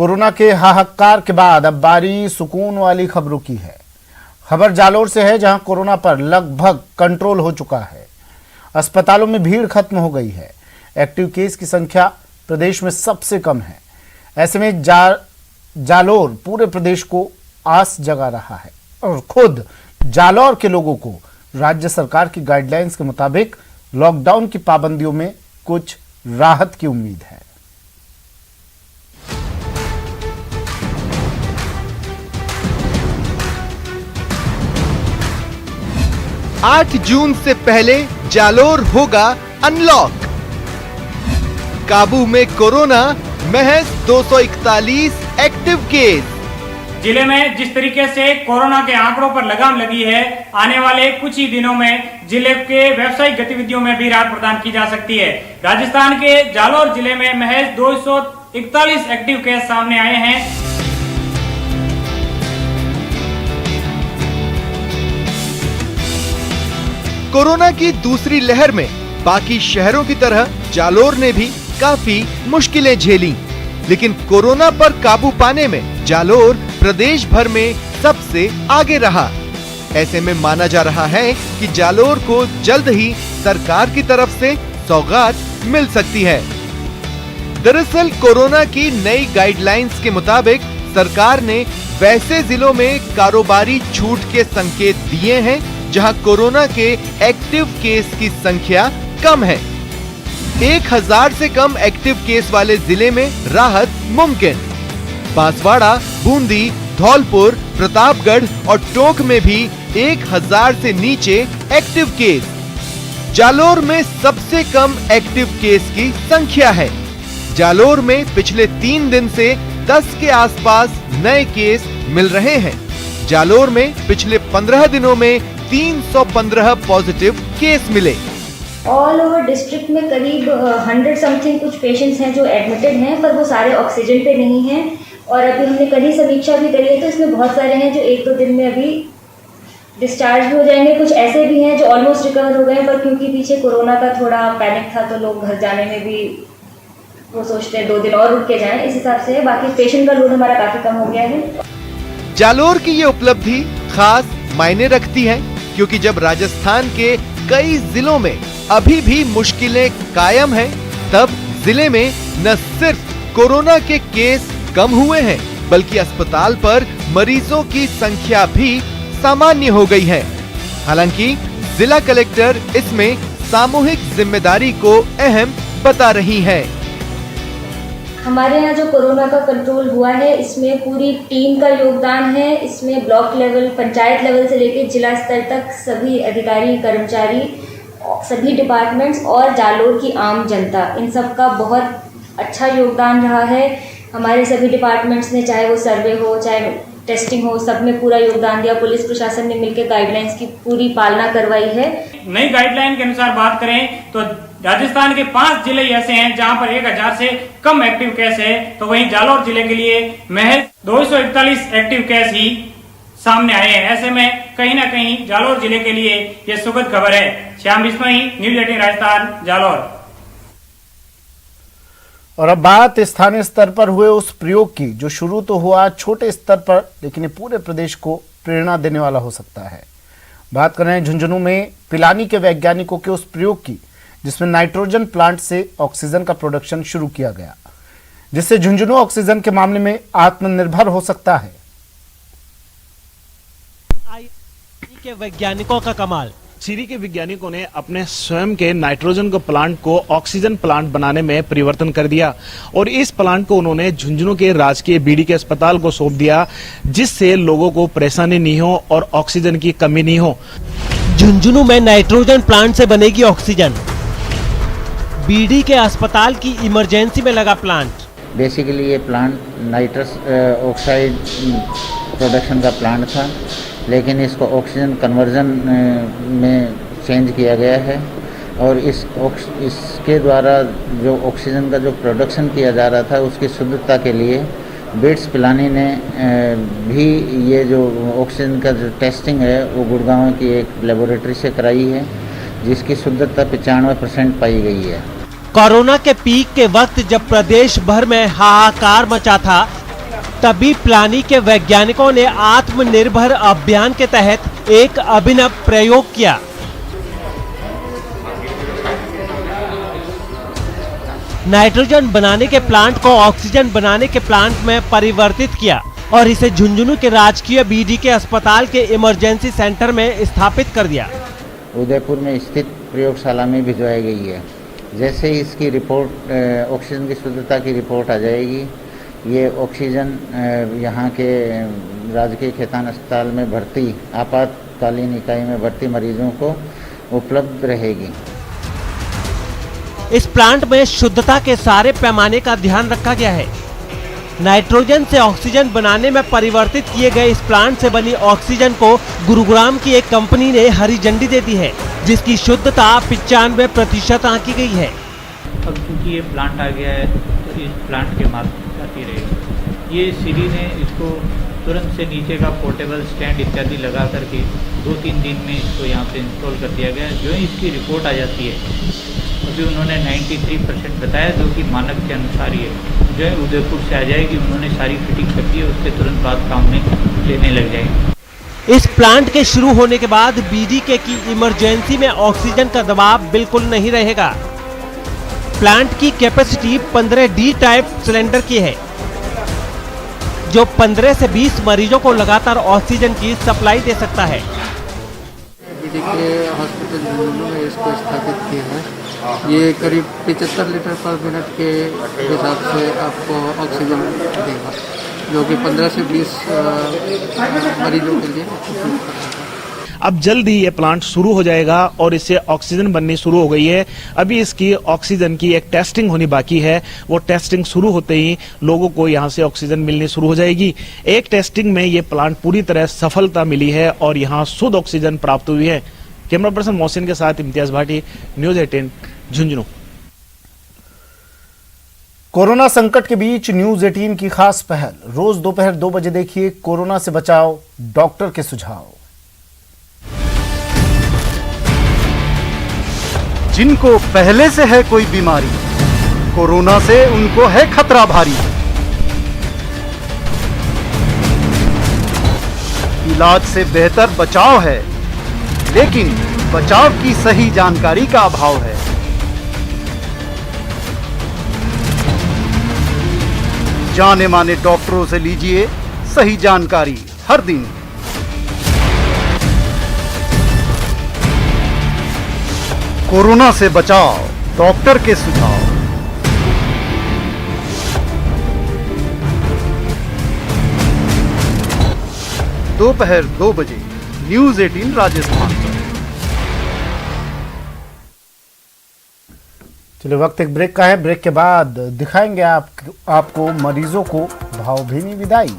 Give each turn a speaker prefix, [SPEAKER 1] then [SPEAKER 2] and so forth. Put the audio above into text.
[SPEAKER 1] Corona के हाहाकार के बाद अब बारी सुकून वाली खबरों की है। खबर जालोर से है, जहां कोरोना पर लगभग कंट्रोल हो चुका है। अस्पतालों में भीड़ खत्म हो गई है। एक्टिव केस की संख्या प्रदेश में सबसे कम है। ऐसे में जालोर पूरे प्रदेश को आस जगा रहा है और खुद जालोर के लोगों को राज्य सरकार की गाइडलाइंस के मुताबिक लॉकडाउन की पाबंदियों में कुछ राहत की उम्मीद है।
[SPEAKER 2] 8 जून से पहले जालोर होगा अनलॉक। काबू में कोरोना, महज 241 एक्टिव केस।
[SPEAKER 3] जिले में जिस तरीके से कोरोना के आंकड़ों पर लगाम लगी है, आने वाले कुछ ही दिनों में जिले के व्यावसायिक गतिविधियों में भी राहत प्रदान की जा सकती है। राजस्थान के जालोर जिले में महज 241 एक्टिव केस सामने आए हैं।
[SPEAKER 2] कोरोना की दूसरी लहर में बाकी शहरों की तरह जालोर ने भी काफी मुश्किलें झेली, लेकिन कोरोना पर काबू पाने में जालोर प्रदेश भर में सबसे आगे रहा। ऐसे में माना जा रहा है कि जालोर को जल्द ही सरकार की तरफ से सौगात मिल सकती है। दरअसल कोरोना की नई गाइडलाइंस के मुताबिक सरकार ने वैसे जिलों में कारोबारी छूट के संकेत दिए हैं जहां कोरोना के एक्टिव केस की संख्या कम है। 1000 से कम एक्टिव केस वाले जिले में राहत मुमकिन। बांसवाड़ा, बूंदी, धौलपुर, प्रतापगढ़ और टोंक में भी 1000 से नीचे एक्टिव केस। जालोर में सबसे कम एक्टिव केस की संख्या है। जालोर में पिछले 3 दिन से 10 के आसपास नए केस मिल रहे हैं। जालोर में पिछले 15 दिनों में 315 पॉजिटिव केस मिले।
[SPEAKER 4] ऑल ओवर डिस्ट्रिक्ट में करीब 100 समथिंग कुछ पेशेंट्स हैं जो एडमिटेड हैं, पर वो सारे ऑक्सीजन पे नहीं हैं। और अभी हमने कड़ी समीक्षा भी करी है, तो इसमें बहुत सारे हैं जो 1-2 दिन में अभी डिस्चार्ज भी हो जाएंगे। कुछ ऐसे भी हैं जो ऑलमोस्ट रिकवर हो गए, पर क्योंकि पीछे कोरोना का थोड़ा पैनिक था तो लोग घर जाने में भी वो सोचते हैं 2 दिन और रुक के जाएं, इस हिसाब से। बाकी पेशेंट का लोड हमारा काफी कम हो गया है।
[SPEAKER 2] जालोर की ये उपलब्धि खास मायने रखती है, क्योंकि जब राजस्थान के कई जिलों में अभी भी मुश्किलें कायम हैं, तब जिले में न सिर्फ कोरोना के केस कम हुए हैं, बल्कि अस्पताल पर मरीजों की संख्या भी सामान्य हो गई है। हालांकि जिला कलेक्टर इसमें सामूहिक जिम्मेदारी को अहम बता रही है।
[SPEAKER 4] हमारे यहाँ जो कोरोना का कंट्रोल हुआ है, इसमें पूरी टीम का योगदान है। इसमें ब्लॉक लेवल, पंचायत लेवल से लेकर जिला स्तर तक सभी अधिकारी, कर्मचारी, सभी डिपार्टमेंट्स और जालोर की आम जनता, इन सब का बहुत अच्छा योगदान रहा है। हमारे सभी डिपार्टमेंट्स ने, चाहे वो सर्वे हो, चाहे टेस्टिंग हो, सब में पूरा योगदान दिया। पुलिस प्रशासन ने मिलकर गाइडलाइंस की पूरी पालना करवाई है। नई
[SPEAKER 3] गाइडलाइन के अनुसार बात करें तो राजस्थान के 5 जिले ऐसे हैं जहां पर 1000 से कम एक्टिव केस है, तो वहीं जालोर जिले के लिए महज 241 एक्टिव केस ही सामने आए हैं। ऐसे में कहीं ना कहीं जालोर जिले के लिए ये सुखद खबर है। श्याम बिश्नोई, न्यूज़ 18 राजस्थान, जालोर।
[SPEAKER 1] और अब बात स्थानीय स्तर पर हुए उस प्रयोग की, जो शुरू तो हुआ छोटे स्तर पर, लेकिन ये पूरे प्रदेश को प्रेरणा देने वाला हो सकता है। बात कर रहे हैं झुंझुनू में पिलानी के वैज्ञानिकों के उस प्रयोग की, जिसमें नाइट्रोजन प्लांट से ऑक्सीजन का प्रोडक्शन शुरू किया गया, जिससे झुंझुनू ऑक्सीजन के मामले में आत्मनिर्भर हो सकता है।
[SPEAKER 5] के वैज्ञानिकों का कमाल।
[SPEAKER 6] सीरी के वैज्ञानिकों ने अपने स्वयं के नाइट्रोजन को प्लांट को ऑक्सीजन प्लांट बनाने में परिवर्तन कर दिया और इस प्लांट को उन्होंने झुंझुनू के राजकीय बीडी के अस्पताल को सौंप दिया, जिससे लोगों को परेशानी नहीं हो और ऑक्सीजन की कमी नहीं हो।
[SPEAKER 5] झुंझुनू में नाइट्रोजन प्लांट से बनेगी ऑक्सीजन। बीडी के अस्पताल की इमरजेंसी में लगा प्लांट।
[SPEAKER 7] बेसिकली ये प्लांट नाइट्रस ऑक्साइड प्रोडक्शन का प्लांट था, लेकिन इसको ऑक्सीजन कन्वर्जन में चेंज किया गया है और इसके द्वारा जो ऑक्सीजन का जो प्रोडक्शन किया जा रहा था, उसकी शुद्धता के लिए बिट्स पिलानी ने भी ये जो ऑक्सीजन का जो टेस्टिंग है वो गुड़गांव की एक लेबोरेटरी से कराई है, जिसकी शुद्धता 95% पाई गई है।
[SPEAKER 5] कोरोना के पीक के वक्त जब प्रदेश भर में हाहाकार मचा था, तभी प्लानी के वैज्ञानिकों ने आत्मनिर्भर अभियान के तहत एक अभिनव प्रयोग किया। नाइट्रोजन बनाने के प्लांट को ऑक्सीजन बनाने के प्लांट में परिवर्तित किया और इसे झुंझुनू के राजकीय बीडी के अस्पताल के इमरजेंसी सेंटर में स्थापित कर दिया।
[SPEAKER 7] उदयपुर में स्थित प्रयोगशाला में भिजवाई गई है। जैसे ही इसकी रिपोर्ट ऑक्सीजन की शुद्धता की रिपोर्ट आ जाएगी, ये ऑक्सीजन यहाँ के राजकीय खेतान अस्पताल में भर्ती आपातकालीन इकाई में भर्ती मरीजों को उपलब्ध रहेगी।
[SPEAKER 5] इस प्लांट में शुद्धता के सारे पैमाने का ध्यान रखा गया है। नाइट्रोजन से ऑक्सीजन बनाने में परिवर्तित किए गए इस प्लांट से बनी ऑक्सीजन को गुरुग्राम की एक कंपनी ने हरी झंडी दे दी है, जिसकी शुद्धता 95% आंकी गई है।
[SPEAKER 8] अब चूंकि ये प्लांट आ गया है तो इस प्लांट के माध्यम से आती रहेगी। ये सीरी ने इसको तुरंत से नीचे का पोर्टेबल स्टैंड इत्यादि लगा करके 2-3 दिन में इसको यहाँ पे इंस्टॉल कर दिया गया। जो ही इसकी रिपोर्ट आ जाती है, अभी उन्होंने 93% बताया, जो कि मानक के अनुसार ही है। जो है उदयपुर से आ जाएगी, उन्होंने सारी फिटिंग कर दी है, उसके तुरंत बाद काम में लेने लग जाएंगे।
[SPEAKER 5] इस प्लांट के शुरू होने के बाद बीडीके की इमरजेंसी में ऑक्सीजन का दबाव बिल्कुल नहीं रहेगा। प्लांट की कैपेसिटी 15D टाइप सिलेंडर की है, जो 15 से 20 मरीजों को लगातार ऑक्सीजन की सप्लाई दे सकता है।
[SPEAKER 9] बीडीके हॉस्पिटल झुंझुनू में इसको स्थापित किया है। ये करीब 75 लीटर पर मिनट के हिसाब से आपको ऑक्सीजन देगा, जो कि 15 से 20 मरीजों के लिए उपयुक्त है।
[SPEAKER 6] अब जल्द ही ये प्लांट शुरू हो जाएगा और इससे ऑक्सीजन बननी शुरू हो गई है। अभी इसकी ऑक्सीजन की एक टेस्टिंग होनी बाकी है। वो टेस्टिंग शुरू होते ही लोगों को यहाँ से ऑक्सीजन मिलनी शुरू हो जाएगी। एक टेस्टिंग में ये प्लांट पूरी तरह सफलता मिली है और यहाँ शुद्ध ऑक्सीजन प्राप्त हुई है। कैमरा पर्सन मोहसिन के साथ इम्तियाज भाटी, न्यूज 18 झुंझुनू।
[SPEAKER 1] कोरोना संकट के बीच न्यूज 18 की खास पहल, रोज दोपहर 2 बजे देखिए कोरोना से बचाव, डॉक्टर के सुझाव।
[SPEAKER 10] जिनको पहले से है कोई बीमारी, कोरोना से उनको है खतरा भारी। इलाज से बेहतर बचाव है, लेकिन बचाव की सही जानकारी का अभाव है। जाने माने डॉक्टरों से लीजिए सही जानकारी हर दिन। कोरोना से बचाव, डॉक्टर के सुझाव। दोपहर 2 बजे न्यूज 18 राजस्थान पर।
[SPEAKER 1] चलिए वक्त एक ब्रेक का है। ब्रेक के बाद दिखाएंगे आपको मरीजों को भावभीनी विदाई।